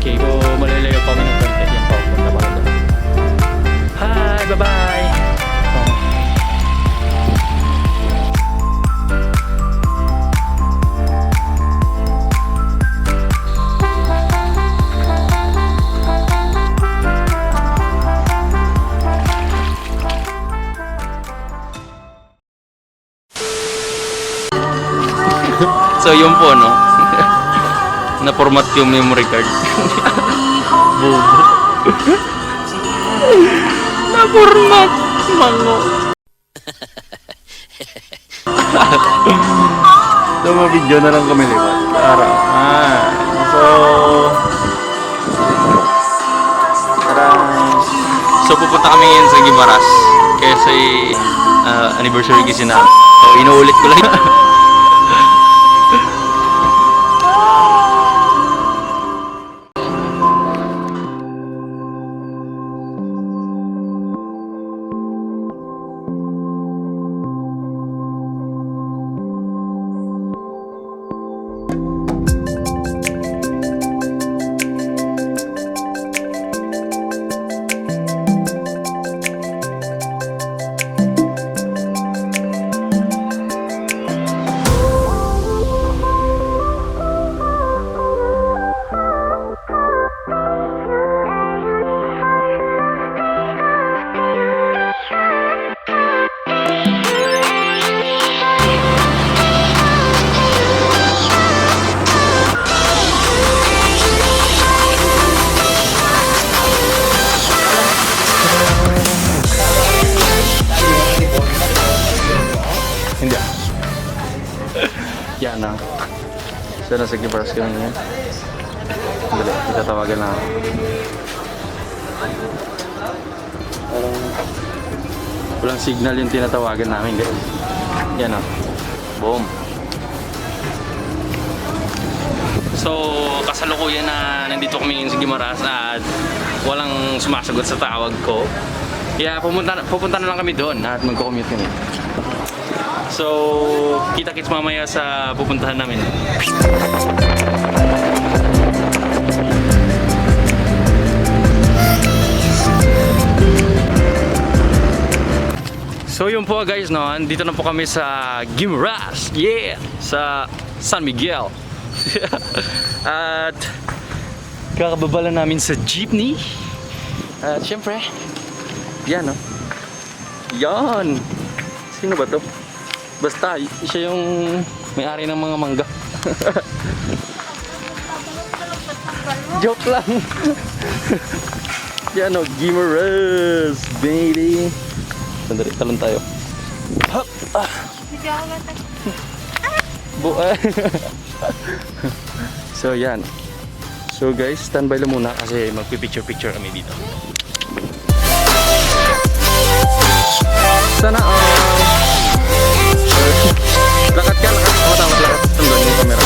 Okay, so malalayo pa kami ng konti. Yan pa, punta pa doon. Hi, bye-bye! So yun po, no? Na-format yung memory card. Bobo. Na-format. Mango. So, ma-video na lang kami lipat. Tara. So... Tara. So, pupunta kami ngayon sa Guimaras. Kasi anniversary kasi na. So, inuulit ko lang. Hindi ah. Yan na. So nasa Guimaras kami ngayon. Dali, itatawagan na ako. Parang walang signal yung tinatawagan namin guys. Yan ah. Boom. So kasalukuyan na nandito kami ngayon sa Guimaras at walang sumasagot sa tawag ko. Kaya pupunta na lang kami doon at magko-commute kami. So, kita-kits mamaya sa pupuntahan namin. So yun po guys, no, dito na po kami sa Guimaras, yeah, sa San Miguel. At kakababa lang namin sa jeepney. At syempre, yan no. Yan. Sino ba to? Basta, siya yung may-ari ng mga mangga. Joke lang. Yan o, Guimaras, baby. Sandali, talon tayo. Hop! So, yan. So guys, standby lang muna kasi magpipicture-picture kami dito. Sana lakat ka, lakat. Oh, tama, lakat. Tandaan yung camera.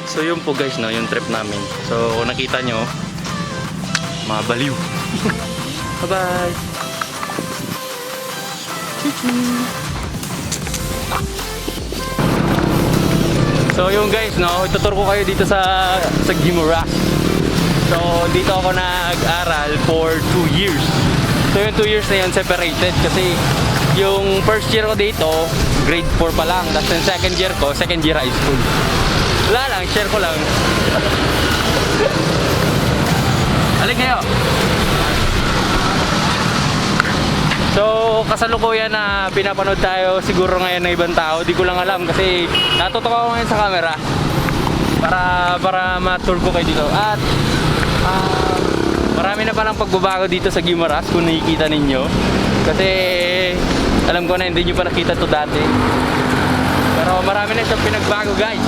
So yun po guys, no, yung trip namin. So kung nakita nyo, mga baliw. Bye bye. So yung guys, no, ituturo ko kayo dito sa Guimaras. So dito ako nag-aral for 2 years. So yung 2 years na yun separated kasi yung first year ko dito, grade 4 pa lang. Tapos yung second year ko, second year high school. Wala lang, share ko lang. Alik kayo. So kasalukuyan na pinapanood tayo siguro ngayon ng ibang tao. Di ko lang alam kasi natutok ako ngayon sa camera para ma-tour ko kayo dito. At marami na palang pagbabago dito sa Guimaras kung nakikita ninyo. Kasi alam ko na hindi nyo pa nakita to dati. Pero marami na siyang pinagbago guys.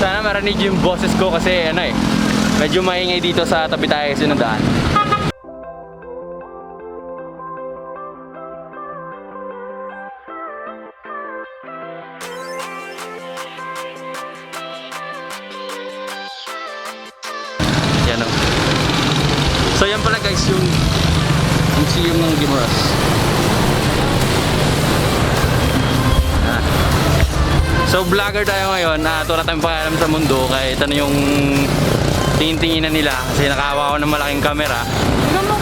Sana marinig yung boses ko kasi ano medyo maingay dito sa tabi tayo kasi ng daan. Yan o. So yan pala guys yung museum ng Guimaras. So vlogger tayo ngayon, wala tayong pakialam sa mundo kahit ano yung tingin-tinginan nila kasi nakahawa ko ng malaking camera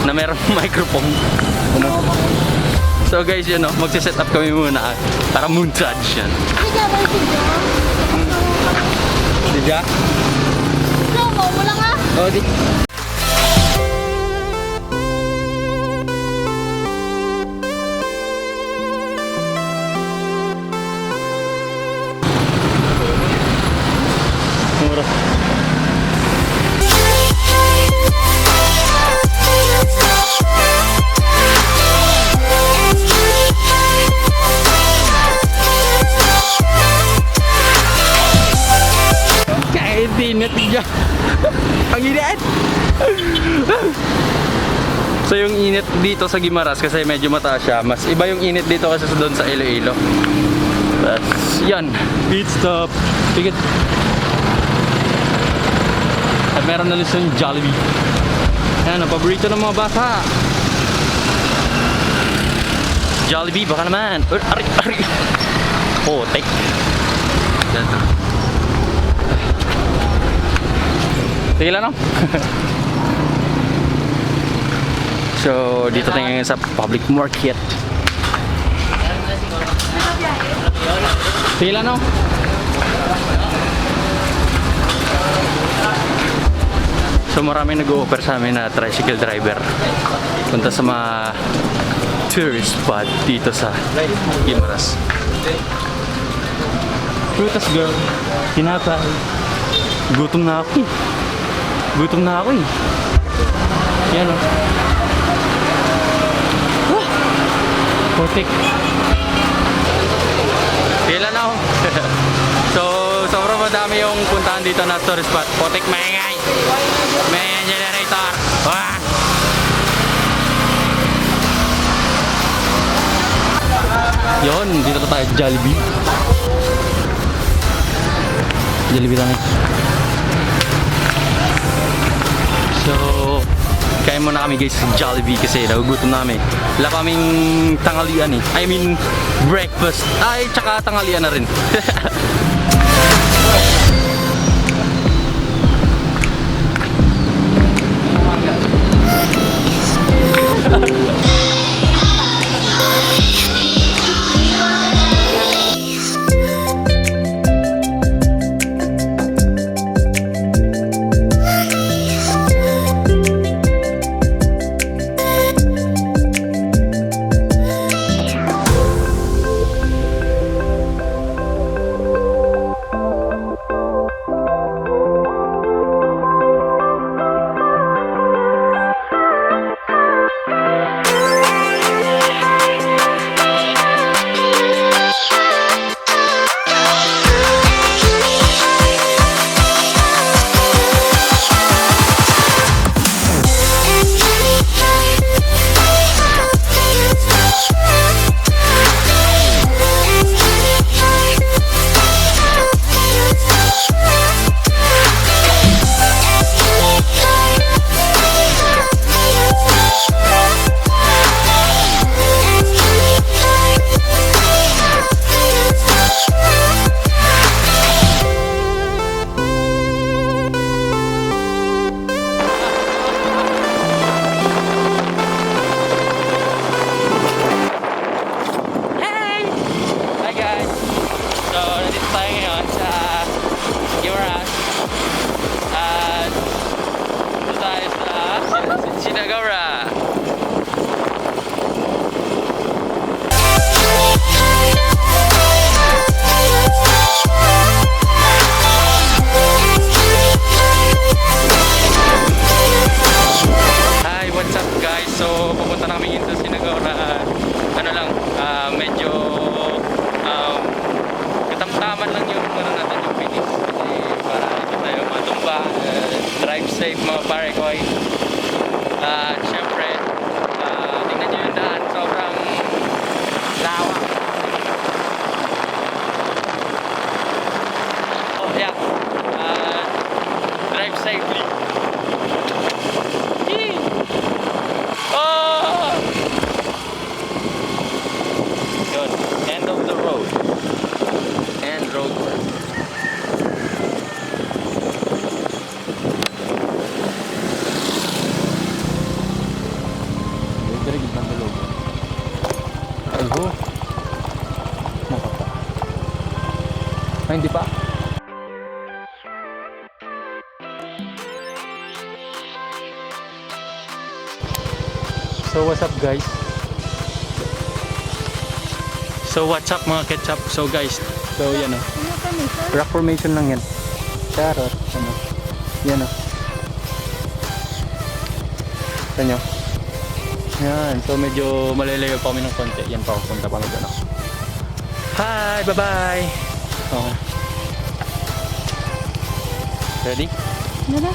na merong microphone. So guys yun magsiset up kami muna para montage yan. Diba? Wala nga. Oh, di. Mura. Kahit init niya. Ang init! So yung init dito sa Guimaras kasi medyo mataas siya. Mas iba yung init dito kasi doon sa Iloilo. That's yan. Pit stop. Tigit. At meron na lisong Jollibee. Yan, ang paborito ng mga bata. Jollibee, baka naman. Ari, ari. Oh, take. Yan. Sige lang, no? So, dito tayo ngayon sa public market. Sige lang, no? So, maraming nag-o-offer sa amin na tricycle driver. Punta sa mga tourist spot dito sa Guimaras. Prutas girl. Tinapay. Gutom na ako eh. Gutom na ako eh. Yan o. Putik. Kailan ako? So, sobrang madami yung puntahan dito na tourist spot. Putik maingay. May generator. Wah! Yun, dito na tayo Jollibee. Jollibee lang eh. So, kaya muna kami guys sa Jollibee kasi nagugutom namin. Wala kaming tanghalian eh. I mean, breakfast. Ay, tsaka tanghalian na rin. Ayun. Nakapa. Ay, hindi pa. So what's up guys? So what's up mga ketchup? So guys, so yan o. Ano kami, sir? Rock formation lang yan. Charot. Ano? Yan o. Ito nyo. Yan. So medyo malalayo pa kami ng konti. Yan pa. Punta pa mag ano. Hi! Bye-bye! Okay. Ready? Ano na?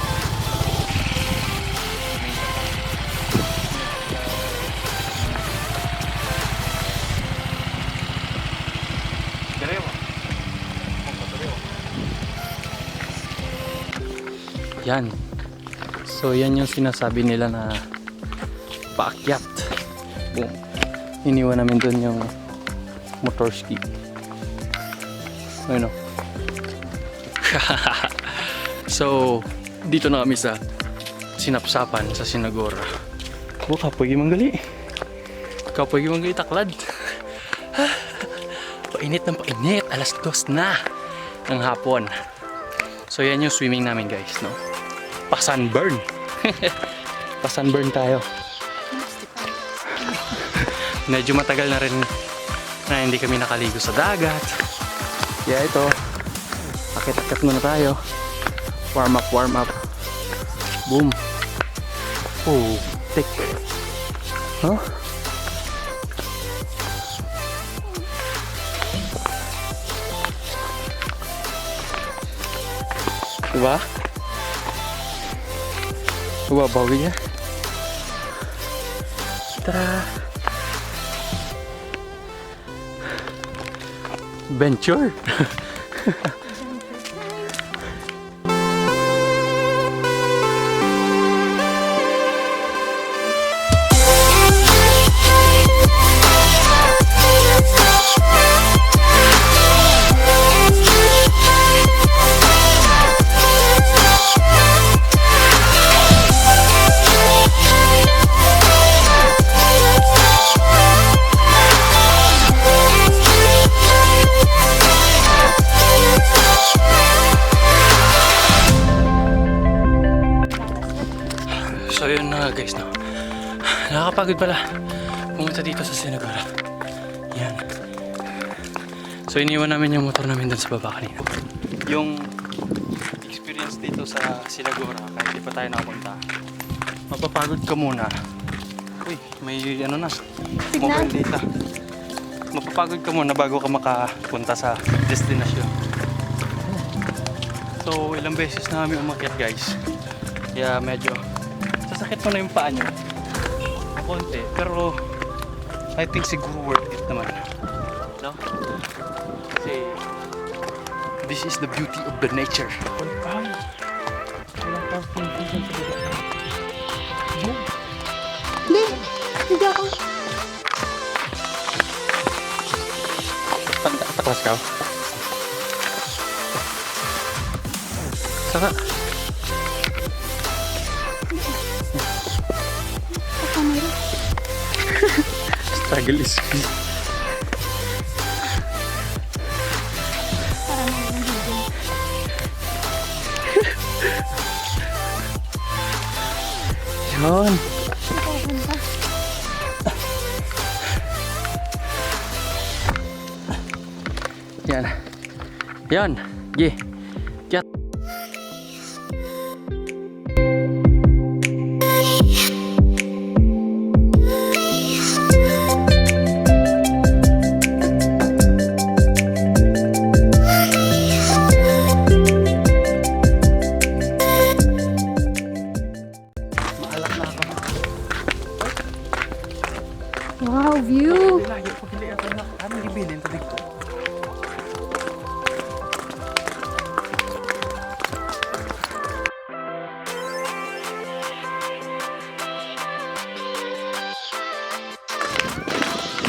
Yan. So yan yung sinasabi nila na paakyat. Boom. Iniwan namin doon yung motor ski. Ayun o. So dito na kami sa Sinapsapan sa Sinagora. Oh, kapoy manggali. Kapoy manggali taklad. Painit ng painit. Alas 2 na ng hapon. So yan yung swimming namin guys, no? Pa-sunburn. Pa-sunburn tayo. Medyo matagal na rin na hindi kami nakaligo sa dagat. Kaya ito, akit-akit muna tayo. Warm up, warm up. Boom. Oh, thick. Huh? Diba? Babawi niya. Tara. Venture. So yun na guys, no? Nakakapagod pala pumunta dito sa Sinagora. Yan. So iniwan namin yung motor namin dun sa baba kanina. Yung experience dito sa Sinagora, kahit di pa tayo nakapunta, mapapagod ka muna. Uy, may ano na, mobile data. Mapapagod ka muna bago ka makapunta sa destinasyon. So ilang beses na kami umakyat guys. Kaya medyo sasakit mo na yung paa nyo konti, pero I think siguro worth it naman, no? Kasi this is the beauty of the nature. Hindi. Hindi ako. Taklas ka? Saka Kamera. struggle is free. Parang ang video. Yun. Ikaw kanta. Yan. Yan. Yeah. Get. Wow, view. Lagi ko pili ato na. Ano ibilin ta dito?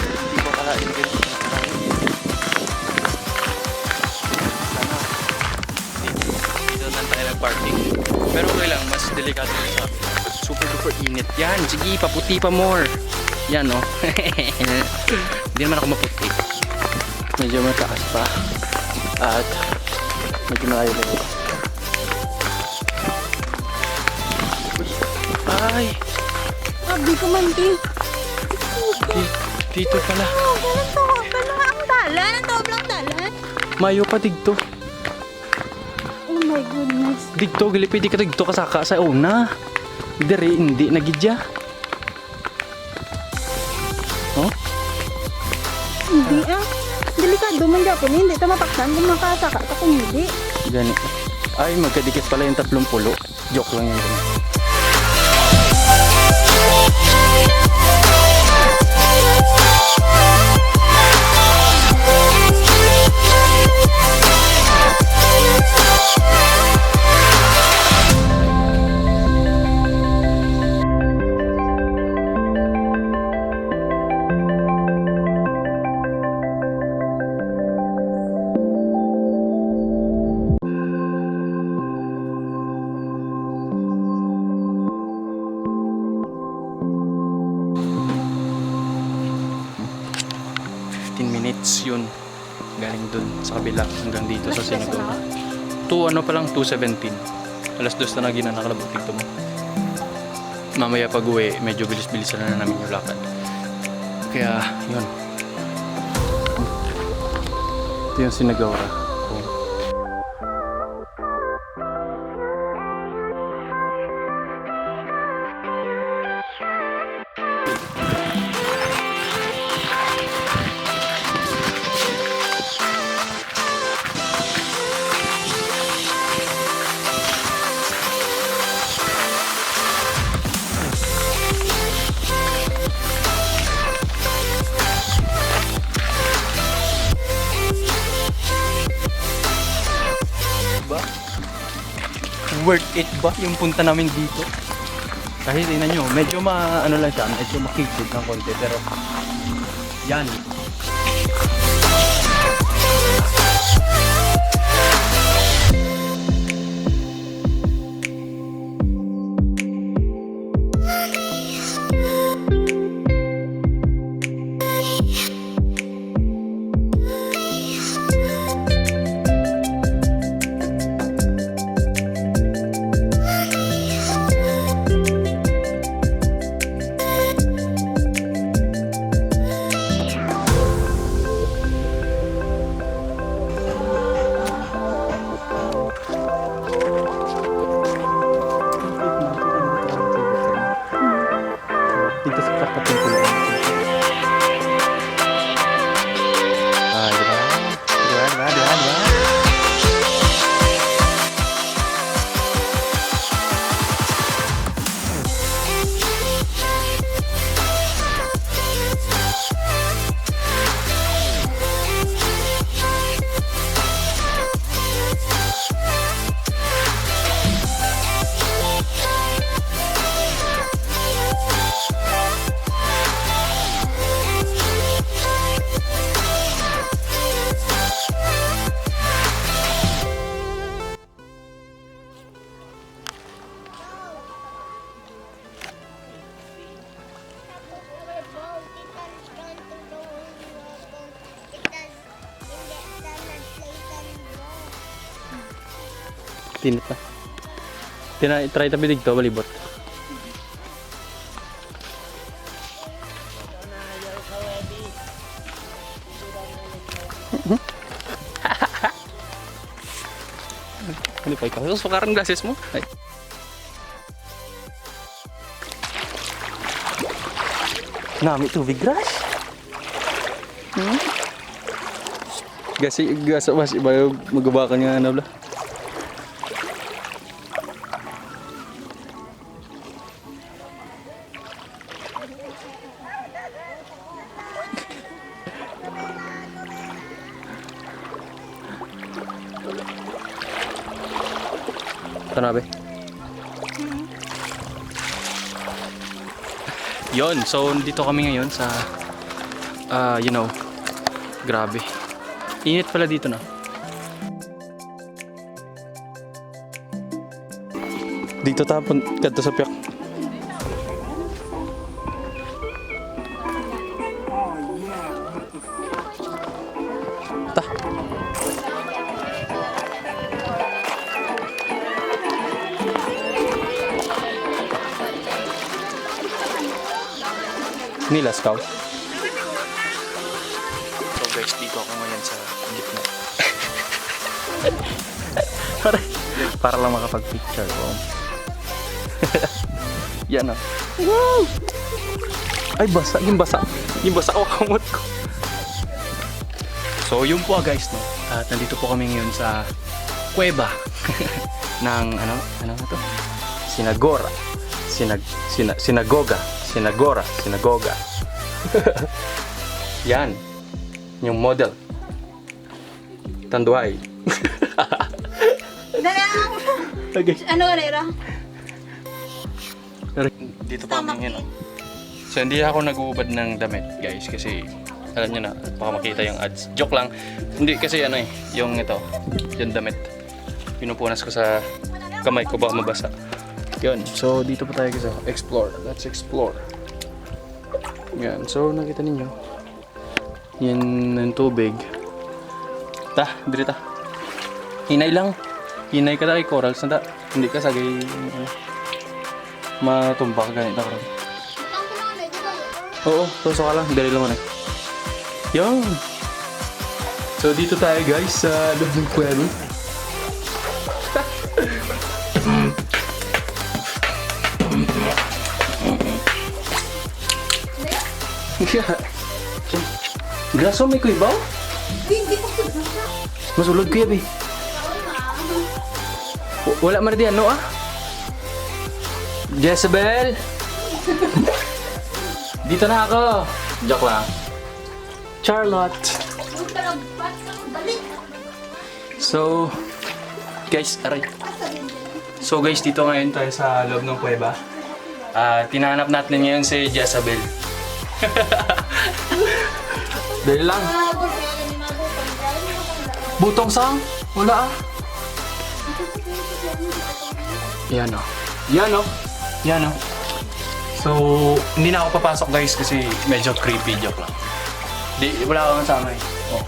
Hindi ko kalain ganito. Sana dito na tayo nag-parking. Pero okay lang, mas delikado sa super duper init. Yan, sige, paputi pa more. Yan no. Hindi naman ako maputi. Medyo mataas pa. At medyo malayo na ito. Ay! Sabi ko man din. Dito pala. Oh, ganito. Ganun nga ang dalan. Ang tawag lang dalan. Mayo pa digto. Oh my goodness. Digto, gali pwede ka digto kasaka sa una. Diri, hindi nagidya. Oh? Hindi ah. Delikado man dyan. Hindi ito mapaksan kung makasaka ka kung hindi. Gani. Ay, magkadikit pala yung 30. Joke lang yan. Minutes yun galing dun sa kabila hanggang dito sa Sinagora. 2:17. Alas 2 na gina nakalabot dito mo. Mamaya pag uwi medyo bilis-bilisan na namin yung lakad. Kaya yun. Ito yung Sinagora. Worth it ba yung punta namin dito? Kahit tingnan nyo, medyo ano lang siya, medyo makikid ng konti, pero yan. Dito sa kapatid ko lang. Ah, diba? Diba? Tinit na. Try tabi dito, balibot. Ano pa ikaw? Susukaran glasses mo? Ay. Nami tubig grass. Gas mas iba magabakan nga na bla. Tanabe. Yon, so dito kami ngayon sa grabe. Init pala dito na. Dito tapon kadto sa piyak. Nilaskaw. So guys, dito ako ngayon sa gitna. para lang makapag-picture ko. Yan ah. Wow! Ay, basa. Yung basa. Yung basa ko kamot ko. So, yun po guys, no? At nandito po kami ngayon sa kuweba ng, ano to? Sinagora. Sinagoga. Yan. Yung model. Tanduay. Okay. Ano ka nera? Dito pa kami ngayon. So, hindi ako nag-uubad ng damit, guys, kasi alam nyo na, baka makita yung ads. Joke lang. Hindi, kasi ano eh, yung ito, yung damit. Pinupunas ko sa kamay ko, baka mabasa. Yun, so dito pa tayo kasi explore. Let's explore. Yan, so nakita ninyo. Yan yung tubig. Dito ta. Hinay lang. Hinay ka tayo coral. Sanda, hindi ka sagay matumbak ganito ka rin. Oo, tuso ka lang. Dali naman eh. Yan. So dito tayo guys sa loob ng kuweba. Graso may kuy ba? Hindi ko sa Masulod kuya be. Wala man diyan no ah. Jezebel. Dito na ako. Joke lang. Charlotte. So, guys, aray. So guys, dito ngayon tayo sa loob ng kuweba. Tinahanap natin ngayon si Jezebel. Dahil lang. Butong sang? Wala ah. Yan o. Yan o. Yan o. So, hindi na ako papasok guys kasi medyo creepy. Joke lang. Wala akong kasama eh. Oh.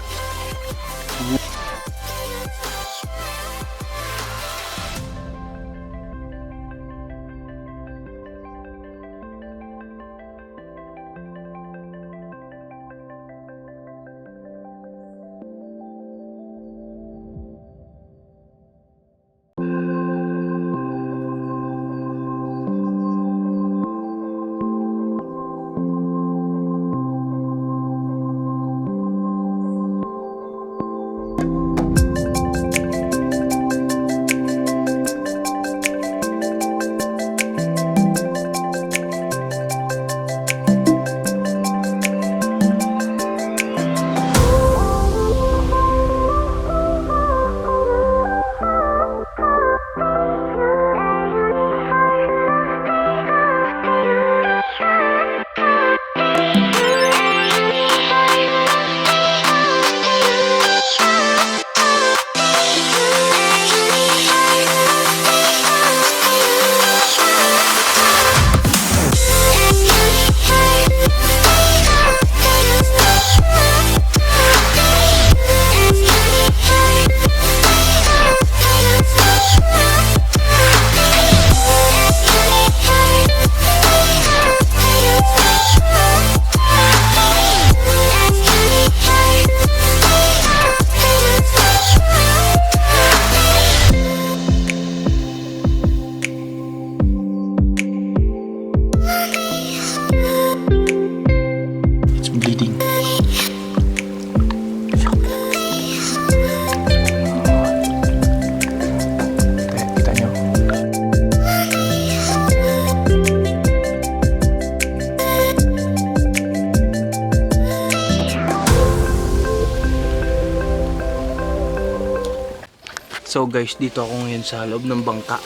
So guys, dito ako ngayon sa loob ng bangka.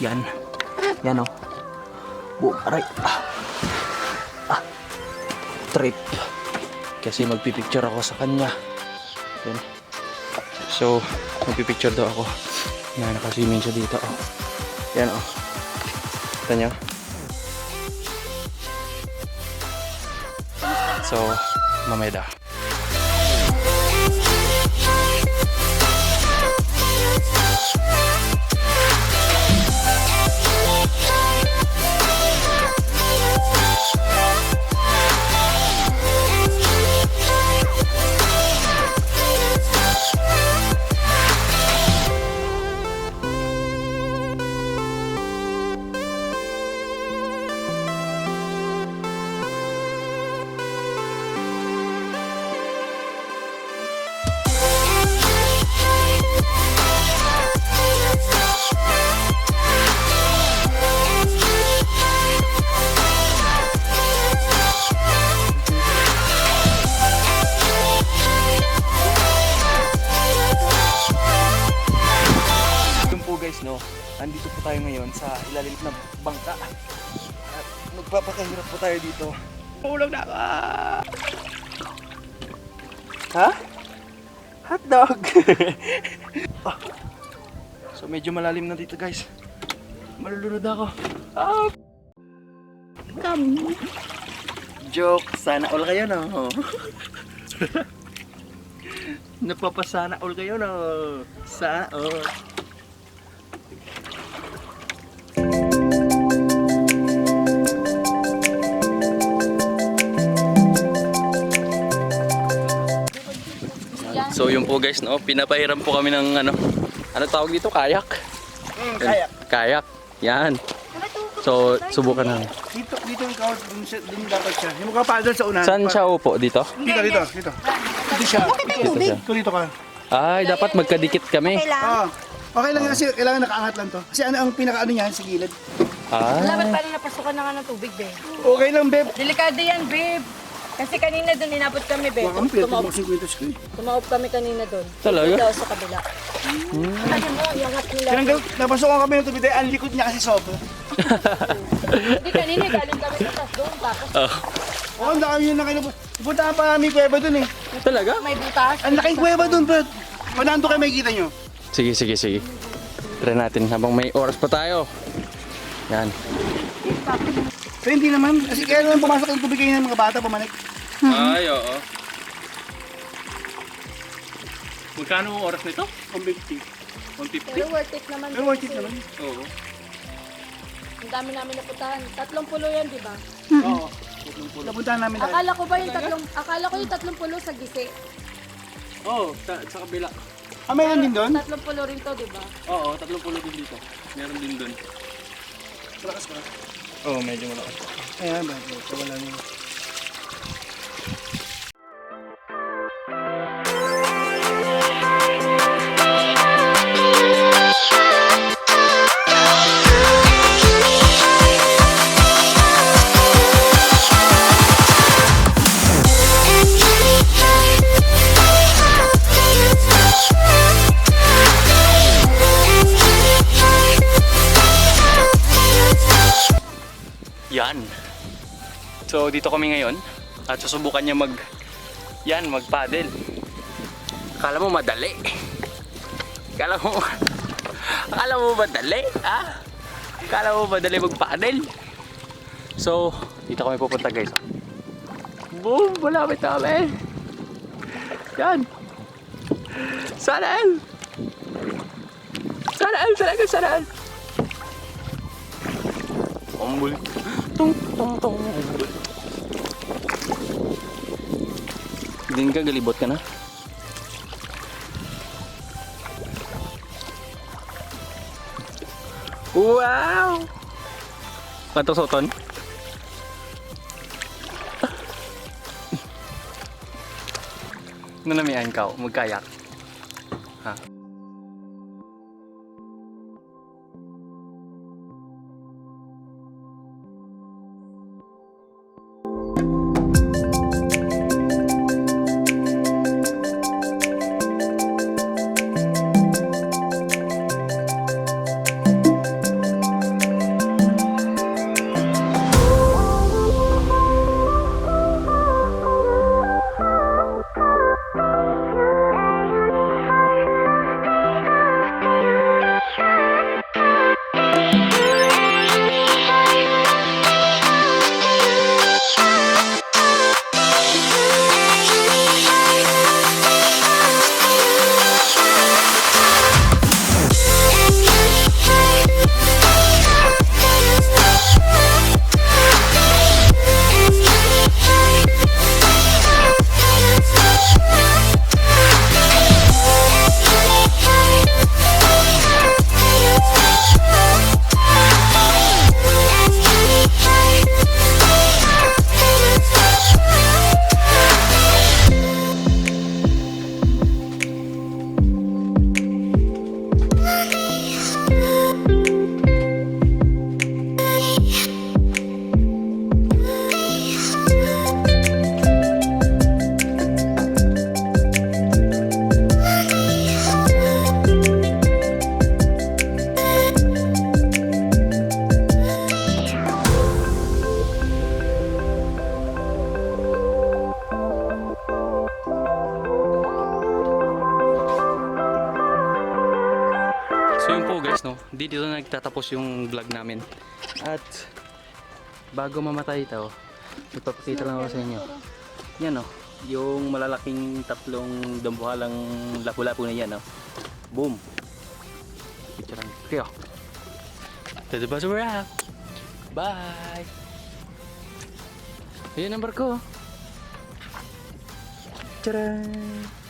Yan. Yan o. Aray. Trip. Kasi magpipicture ako sa kanya. Yan. So, magpipicture daw ako. Yan, nakasimin siya dito. Oh. Yan o. Kita nyo? So, mamaya daw. tayo ngayon sa ilalim ng bangka. At magpapakahirap po tayo dito. Ulog na ako! Ha? Hotdog! Oh. So medyo malalim na dito guys. Malulunod na ako. Ah! Kami. Joke, sana all kayo no. Napapasana all kayo no. Sana all. So yun po guys no, pinapahiram po kami ng ano tawag dito? Kayak? Kayak. Kayak. Yan. So subukan namin. Dito yung couch, dun dapat siya. Yung magpapadal sa unahan. Saan siya upo? Dito? Dito. Dito siya. Dito ka. Ay, dapat magkadikit kami. Okay lang kasi kailangan nakaangat lang to. Kasi ano ang pinaka-ano niyan sa gilid. Ah. Dapat parang napasukan na nga ng tubig, babe. Okay lang, Beb. Delikado yan, babe. Kasi kanina doon inabot kami, babe. Baka pwede Tumaob, mo 50 square. tumaob kami kanina doon. Talaga? Daw sa kabila. Sabi mo, iangat nila. Tinanggal, napasukan kami ng tubig dahil ang likod niya kasi sobra. Hindi kanina, galing kami sa taas doon. Tapos Oo, ang dami yun na kayo. Punta pa kami kuweba dun eh. Talaga? may butas. Ang laking kuweba dun, Beb. Manando kayo makikita nyo. Sige. Try natin habang may oras pa tayo. Yan. Pero hindi naman. Kasi kaya naman pumasok yung tubig kayo ng mga bata, pumanik. Ay, oo. Magkano ang oras nito? 150. 150? Pero worth it naman. Pero worth it naman. Oo. Ang dami namin napuntahan. 30 yan, di ba? Oo. Napuntahan namin dahil. Akala ko yung 30 sa gisi. Oo, sa kabila. Ah, meron din doon? 30 rin to, di ba? Oo, 30 din dito. Meron din doon. Malakas ba? Oo, medyo malakas. Ayan ba? So, wala nyo. Yan. So dito kami ngayon at susubukan niya mag-paddle. Akala mo madali. Akala mo madali, ha? Akala mo madali mag-paddle. So, dito kami pupunta guys. Boom! Malapit na kami. Yan. Sana all. Sana all. Umbul. Tung. Din ka, galibot ka na. Wow! Kanto soton? Nanamian ka, magkayak. Ha? no, dito na nagtatapos yung vlog namin. At bago mamatay ito, ipapakita lang ako sa inyo. Yan oh, yung malalaking tatlong dambuhalang lapu-lapu na yan oh. Boom. Picture lang. Kaya. To the bus wrap. Bye. Ayan ang barko. Tcharan.